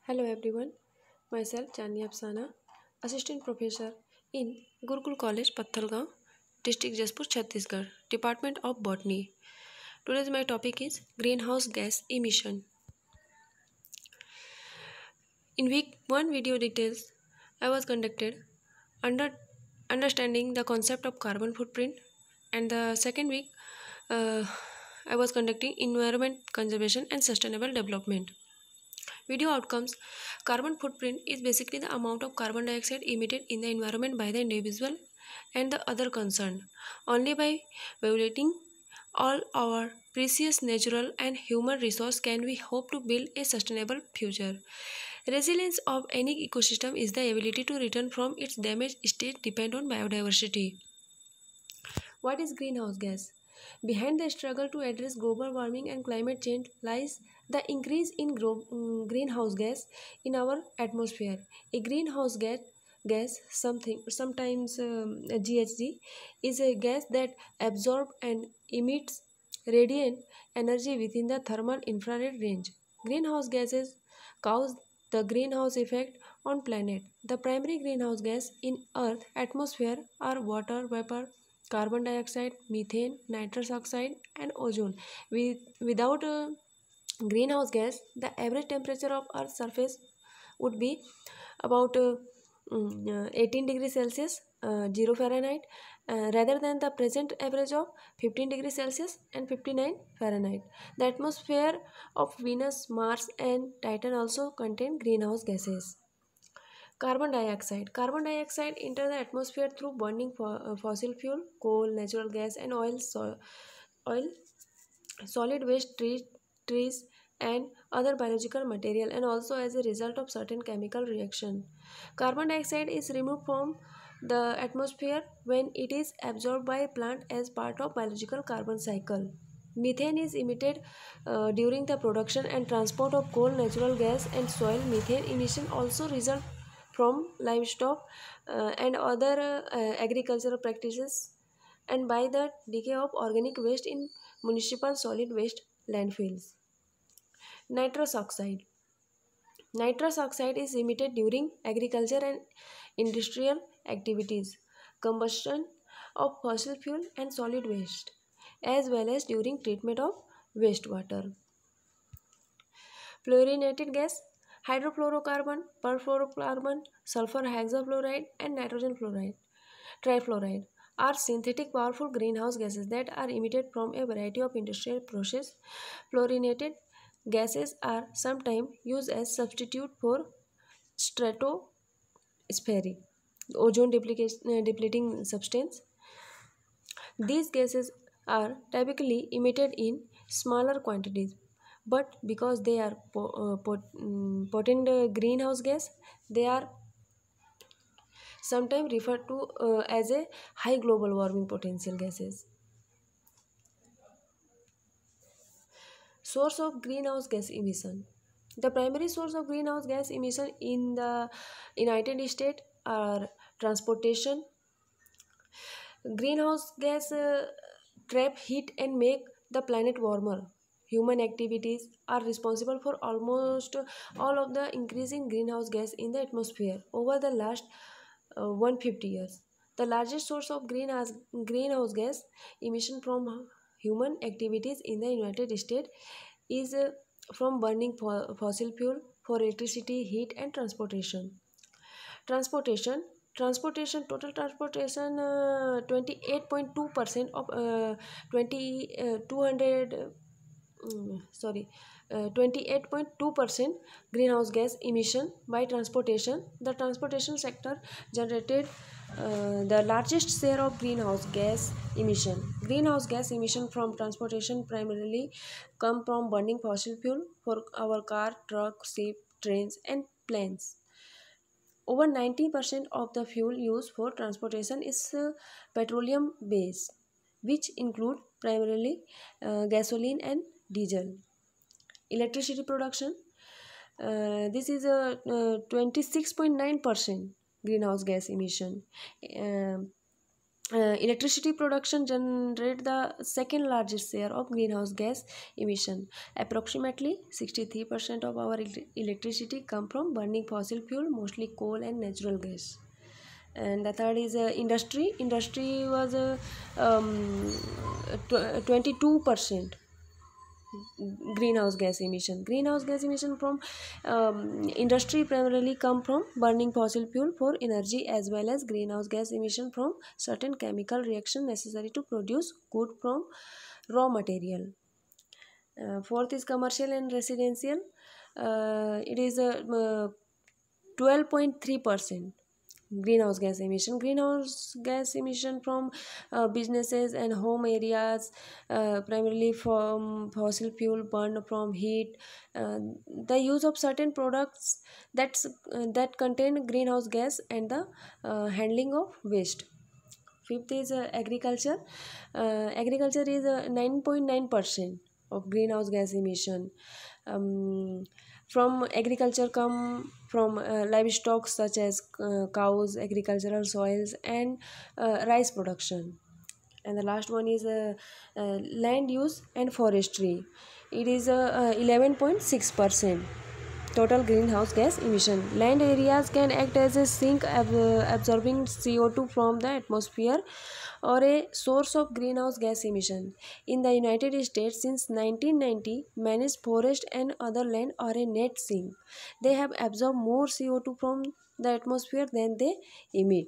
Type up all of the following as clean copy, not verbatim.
Hello everyone, myself Chania Afsana, Assistant Professor in Gurukul College, Pathalgaon, District Jaspur, Chhattisgarh, Department of Botany. Today's my topic is greenhouse gas emission. In week 1 video details, I was conducted under understanding the concept of carbon footprint, and the second week uh, I was conducting environment conservation and sustainable development. Video outcomes. Carbon footprint is basically the amount of carbon dioxide emitted in the environment by the individual and the other concerned. Only by violating all our precious natural and human resource can we hope to build a sustainable future. Resilience of any ecosystem is the ability to return from its damaged state depend on biodiversity. What is greenhouse gas? Behind the struggle to address global warming and climate change lies the increase in greenhouse gas in our atmosphere. A greenhouse gas sometimes GHG, is a gas that absorbs and emits radiant energy within the thermal infrared range. Greenhouse gases cause the greenhouse effect on planet. The primary greenhouse gas in Earth atmosphere are water vapor, carbon dioxide, methane, nitrous oxide, and ozone. Without greenhouse gas, the average temperature of Earth's surface would be about 18 degrees Celsius, 0 Fahrenheit, rather than the present average of 15 degrees Celsius and 59 Fahrenheit. The atmosphere of Venus, Mars, and Titan also contain greenhouse gases. Carbon dioxide. Carbon dioxide enter the atmosphere through burning fossil fuel, coal, natural gas, and oil, solid waste, trees, and other biological material, and also as a result of certain chemical reaction. Carbon dioxide is removed from the atmosphere when it is absorbed by a plant as part of biological carbon cycle. Methane is emitted during the production and transport of coal, natural gas, and soil. Methane emission also result from livestock and other agricultural practices, and by the decay of organic waste in municipal solid waste landfills. Nitrous oxide. Nitrous oxide is emitted during agriculture and industrial activities, combustion of fossil fuel and solid waste, as well as during treatment of wastewater. Fluorinated gas, hydrofluorocarbon, perfluorocarbon, sulfur hexafluoride, and nitrogen fluoride, trifluoride are synthetic powerful greenhouse gases that are emitted from a variety of industrial processes. Fluorinated gases are sometimes used as substitute for stratospheric ozone depleting substance. These gases are typically emitted in smaller quantities, but because they are potent greenhouse gas, they are sometimes referred to as a high global warming potential gases. Source of greenhouse gas emission. The primary source of greenhouse gas emission in the United States are transportation. Greenhouse gas trap heat and make the planet warmer. Human activities are responsible for almost all of the increasing greenhouse gas in the atmosphere over the last 150 years. The largest source of greenhouse gas emission from human activities in the United States is from burning fossil fuel for electricity, heat, and transportation. Transportation. Total transportation 28.2% of 20 200 sorry 28.2% greenhouse gas emission by transportation. The transportation sector generated the largest share of greenhouse gas emission. Greenhouse gas emission from transportation primarily come from burning fossil fuel for our car, truck, ship, trains, and planes. Over 90% of the fuel used for transportation is petroleum based, which include primarily gasoline and diesel. Electricity production, this is a 26.9% greenhouse gas emission. Electricity production generate the second largest share of greenhouse gas emission. Approximately 63% of our electricity come from burning fossil fuel, mostly coal and natural gas. And the third is industry. Industry was 22% greenhouse gas emission from industry primarily come from burning fossil fuel for energy, as well as greenhouse gas emission from certain chemical reaction necessary to produce good from raw material. Fourth is commercial and residential. It is 12.3% greenhouse gas emission from businesses and home areas, primarily from fossil fuel burned from heat, the use of certain products that contain greenhouse gas, and the handling of waste. Fifth is agriculture. Agriculture is 9.9% of greenhouse gas emission. um, from agriculture come from livestock such as cows, agricultural soils, and rice production. And the last one is land use and forestry. It is 11.6% total greenhouse gas emission. Land areas can act as a sink, absorbing CO2 from the atmosphere, or a source of greenhouse gas emission. In the United States, since 1990, managed forest and other land are a net sink. They have absorbed more CO2 from the atmosphere than they emit.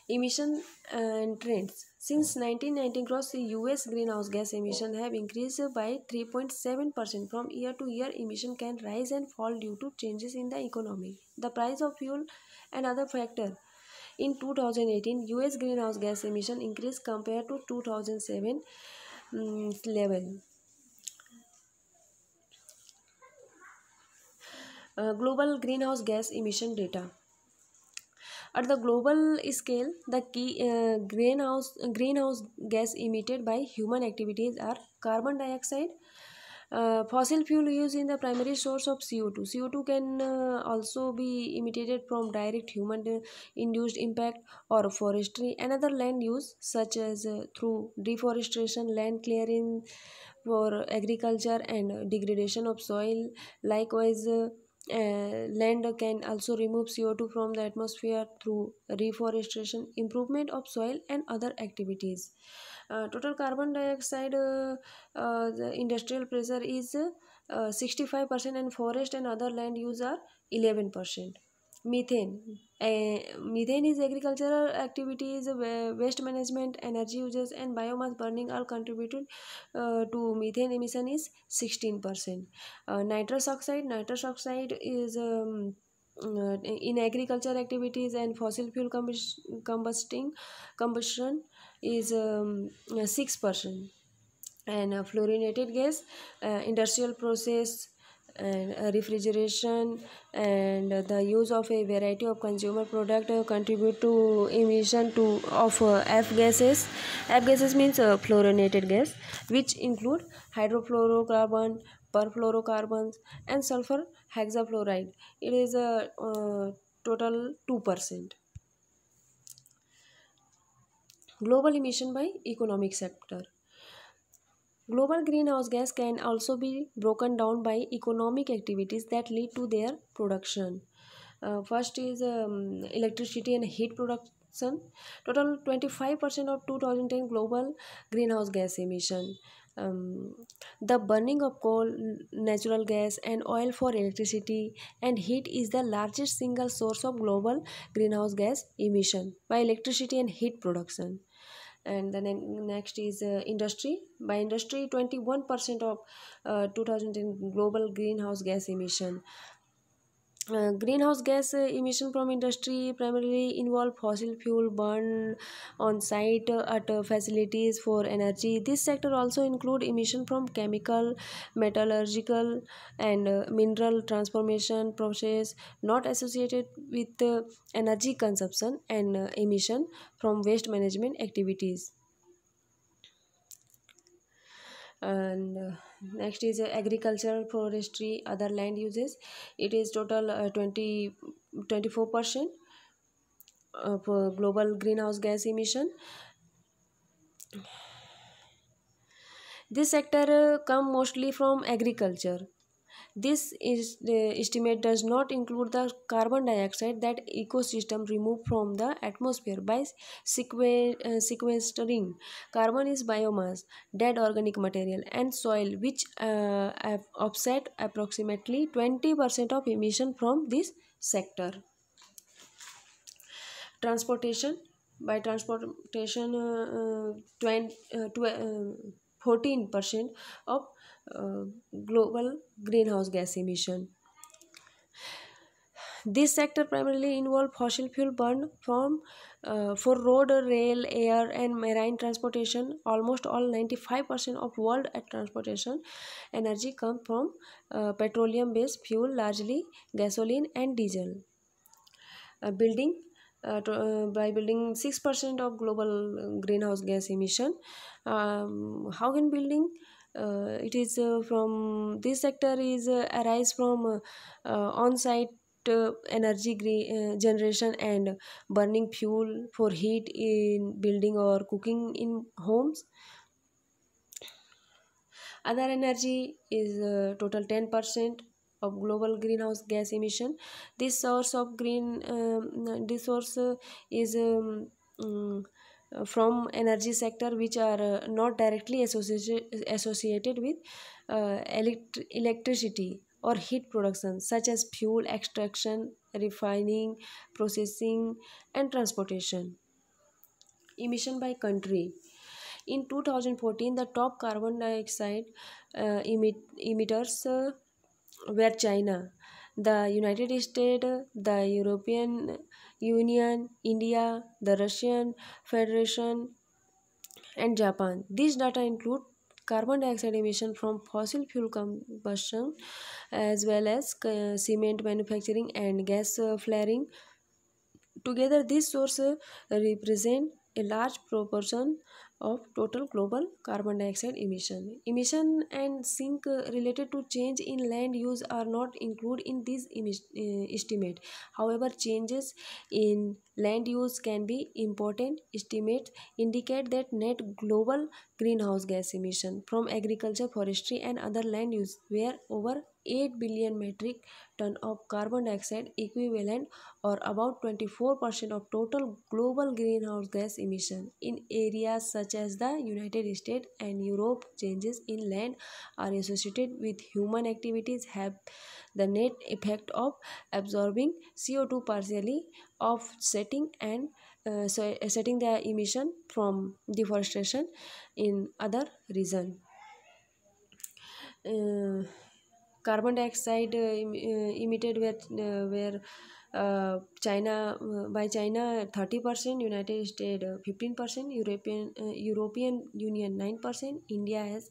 Emission and trends. Since 1990, gross US greenhouse gas emission have increased by 3.7%. From year to year, emission can rise and fall due to changes in the economy, the price of fuel, and other factors. In 2018, US greenhouse gas emission increased compared to 2007 level. Global greenhouse gas emission data. At the global scale, the key greenhouse gas emitted by human activities are carbon dioxide, fossil fuel used in the primary source of CO2. CO2 can also be emitted from direct human induced impact or forestry. Another land use, such as through deforestation, land clearing for agriculture, and degradation of soil. Likewise, land can also remove CO2 from the atmosphere through reforestation, improvement of soil, and other activities. Total carbon dioxide, the industrial pressure is 65%, and forest and other land use are 11%. Methane. Methane is agricultural activities, waste management, energy uses, and biomass burning all contributed to methane emission is 16%. Nitrous oxide is in agriculture activities and fossil fuel combustion is 6%. And fluorinated gas, industrial process, and refrigeration, and the use of a variety of consumer product contribute to emission of F gases. F gases means fluorinated gas, which include hydrofluorocarbon, perfluorocarbons, and sulfur hexafluoride. It is a total 2%. Global emission by economic sector. Global greenhouse gas can also be broken down by economic activities that lead to their production. First is electricity and heat production. Total 25% of 2010 global greenhouse gas emission. The burning of coal, natural gas, and oil for electricity and heat is the largest single source of global greenhouse gas emission by electricity and heat production. And the next is industry. By industry, 21% of 2010 global greenhouse gas emission. Greenhouse gas emission from industry primarily involve fossil fuel burned on site at facilities for energy. This sector also include emission from chemical, metallurgical, and mineral transformation process not associated with energy consumption, and emission from waste management activities. And next is agricultural, forestry, other land uses. It is total 24%. of global greenhouse gas emission. This sector come mostly from agriculture. This is the estimate does not include the carbon dioxide that ecosystem remove from the atmosphere by sequestering. Carbon is biomass, dead organic material, and soil, which have offset approximately 20% of emission from this sector. Transportation. By transportation, 14% of uh, global greenhouse gas emission. This sector primarily involve fossil fuel burn from for road, rail, air, and marine transportation. Almost all 95% of world transportation energy come from petroleum-based fuel, largely gasoline and diesel. Building by building 6% of global greenhouse gas emission. How can building it is from this sector is arise from on-site energy generation and burning fuel for heat in building or cooking in homes. Other energy is total 10% of global greenhouse gas emission. This source of this source is from energy sector which are not directly associated with electricity or heat production, such as fuel extraction, refining, processing, and transportation. Emission by country. In 2014, the top carbon dioxide emitters were China, the United States, the European Union, India, the Russian Federation, and Japan. These data include carbon dioxide emission from fossil fuel combustion as well as cement manufacturing and gas flaring. Together, these sources represent a large proportion of total global carbon dioxide emission. Emission and sink related to change in land use are not included in this estimate. However, changes in land use can be important. Estimates indicate that net global greenhouse gas emission from agriculture, forestry, and other land use were over 8 billion metric ton of carbon dioxide equivalent, or about 24% of total global greenhouse gas emission. In areas such as the United States and Europe, changes in land are associated with human activities have the net effect of absorbing CO2, partially offsetting and setting the emission from deforestation in other region. Uh, Carbon dioxide emitted where China by China 30%, United States 15%, European Union 9%, India has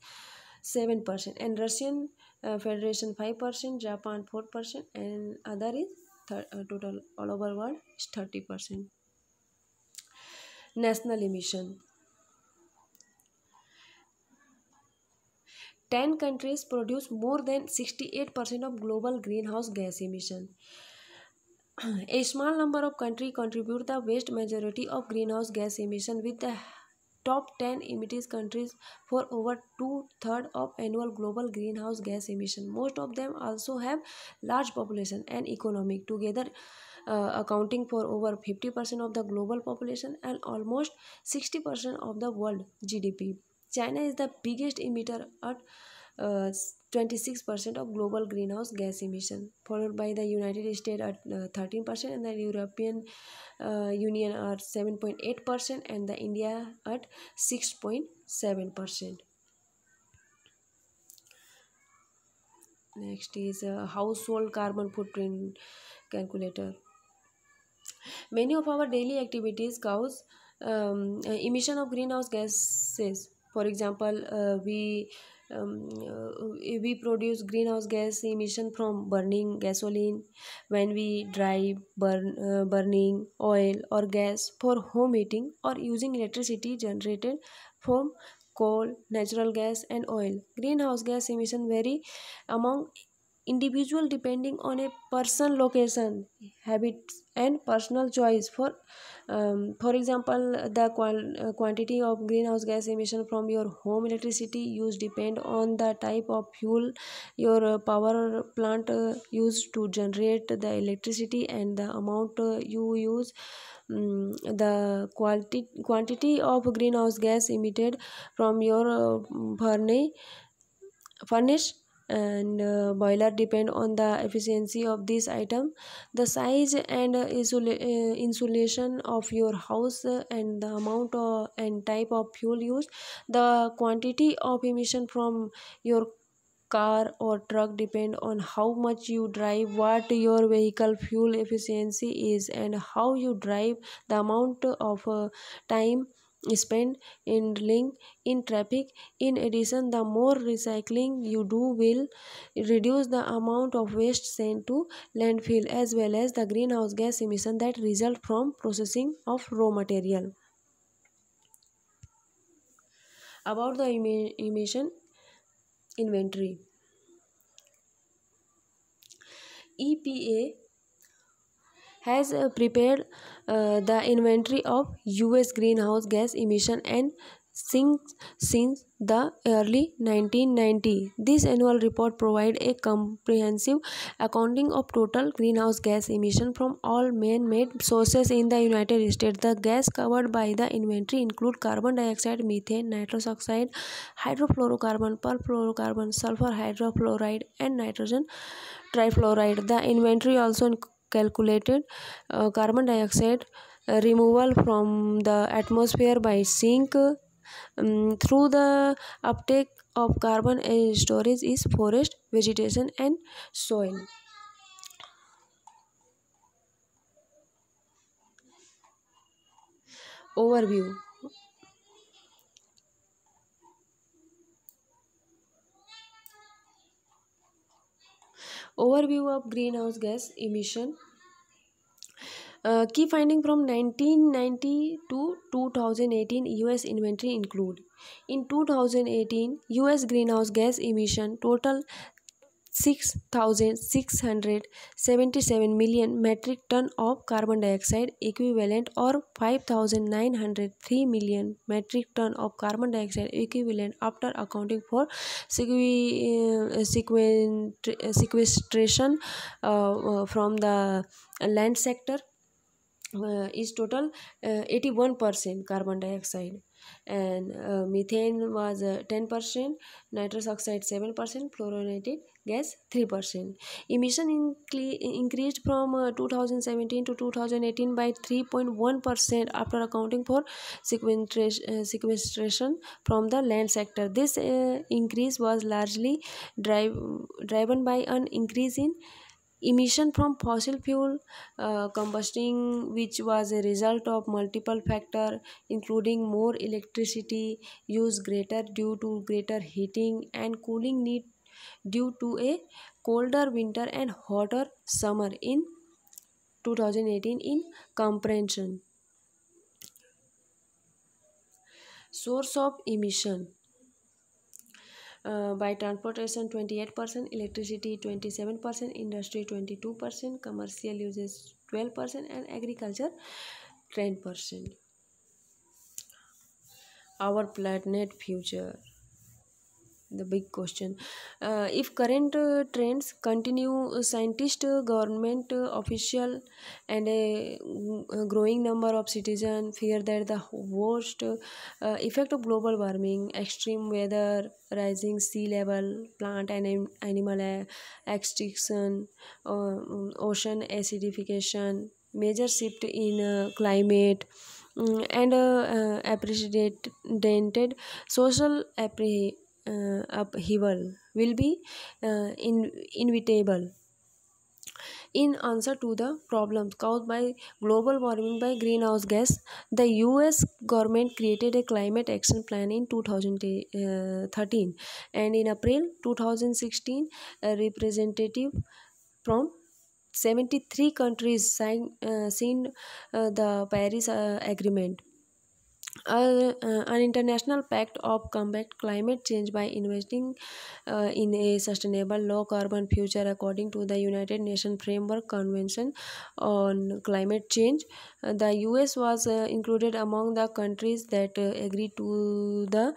7%, and Russian Federation 5%, Japan 4%, and other is total all over world is 30%. National emission. 10 countries produce more than 68% of global greenhouse gas emission. A small number of countries contribute the vast majority of greenhouse gas emission, with the top 10 emitters countries for over two-thirds of annual global greenhouse gas emission. Most of them also have large population and economic, together accounting for over 50% of the global population and almost 60% of the world GDP. China is the biggest emitter at uh, 26% of global greenhouse gas emission, followed by the United States at 13%, and the European Union at 7.8%, and the India at 6.7%. Next is household carbon footprint calculator. Many of our daily activities cause emission of greenhouse gases. For example, we produce greenhouse gas emission from burning gasoline. When we drive, burning oil or gas for home heating, or using electricity generated from coal, natural gas, and oil. Greenhouse gas emission vary among individual depending on a person, location, habits, and personal choice. For example, the quantity of greenhouse gas emission from your home electricity use depend on the type of fuel your power plant used to generate the electricity and the amount you use. The quantity of greenhouse gas emitted from your furnace and boiler depend on the efficiency of this item, the size and insulation of your house, and the amount and type of fuel used. The quantity of emission from your car or truck depend on how much you drive, what your vehicle fuel efficiency is, and how you drive. The amount of time spent idling in traffic. In addition, the more recycling you do will reduce the amount of waste sent to landfill, as well as the greenhouse gas emission that result from processing of raw material. About the emission inventory, EPA has prepared the inventory of US greenhouse gas emission and since the early 1990. This annual report provides a comprehensive accounting of total greenhouse gas emission from all man-made sources in the United States. The gas covered by the inventory include carbon dioxide, methane, nitrous oxide, hydrofluorocarbon, perfluorocarbon, sulfur hydrofluoride, and nitrogen trifluoride. The inventory also calculated carbon dioxide removal from the atmosphere by sink through the uptake of carbon and storage is forest, vegetation, and soil. Overview. Overview of greenhouse gas emission. Key finding from 1990 to 2018 US inventory include: in 2018, US greenhouse gas emission total 6,677 million metric ton of carbon dioxide equivalent, or 5,903 million metric ton of carbon dioxide equivalent after accounting for sequestration from the land sector. Is total 81% carbon dioxide, and methane was 10%, nitrous oxide 7%, fluorinated gas 3%. Emission increased from 2017 to 2018 by 3.1% after accounting for sequestration from the land sector. This increase was largely driven by an increase in emission from fossil fuel combusting, which was a result of multiple factors including more electricity use, greater due to greater heating and cooling need due to a colder winter and hotter summer in 2018. In comprehension, source of emission: by transportation 28%, electricity 27%, industry 22%, commercial uses 12%, and agriculture 10%. Our planet future, the big question. If current trends continue, scientists, government official, and a growing number of citizens fear that the worst effect of global warming, extreme weather, rising sea level, plant and animal extinction, ocean acidification, major shift in climate, and unprecedented social upheaval will be inevitable. In answer to the problems caused by global warming by greenhouse gas, the US government created a climate action plan in 2013, and in April 2016, a representative from 73 countries signed the Paris Agreement. An international pact of combat climate change by investing in a sustainable low carbon future according to the United Nations Framework Convention on Climate Change. The US was included among the countries that agreed to the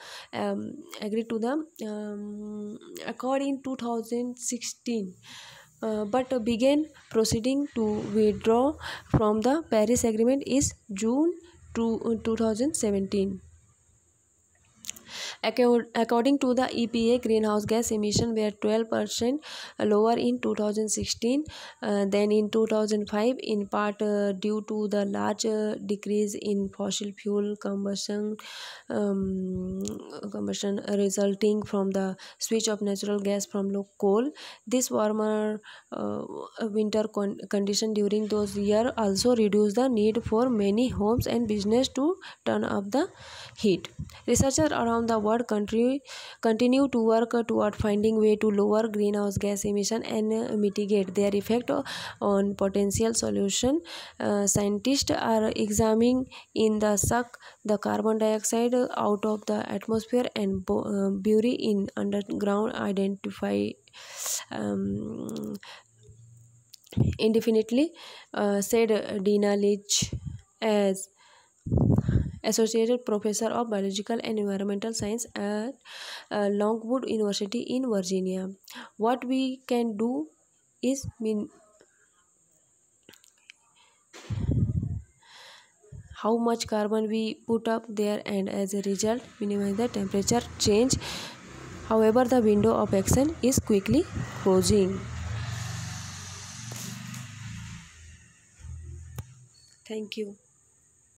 accord in 2016. But began proceeding to withdraw from the Paris Agreement is June 2017. According to the EPA, greenhouse gas emissions were 12% lower in 2016 than in 2005, in part due to the large decrease in fossil fuel combustion resulting from the switch of natural gas from coal. This warmer winter condition during those years also reduced the need for many homes and business to turn up the heat. Researchers around the world continue to work toward finding way to lower greenhouse gas emission and mitigate their effect on potential solution. Scientists are examining in the suck the carbon dioxide out of the atmosphere and bury in underground identify indefinitely, said Dina Leach, as Associate Professor of Biological and Environmental Science at Longwood University in Virginia. What we can do is how much carbon we put up there, and as a result minimize the temperature change. However, the window of action is quickly closing. Thank you.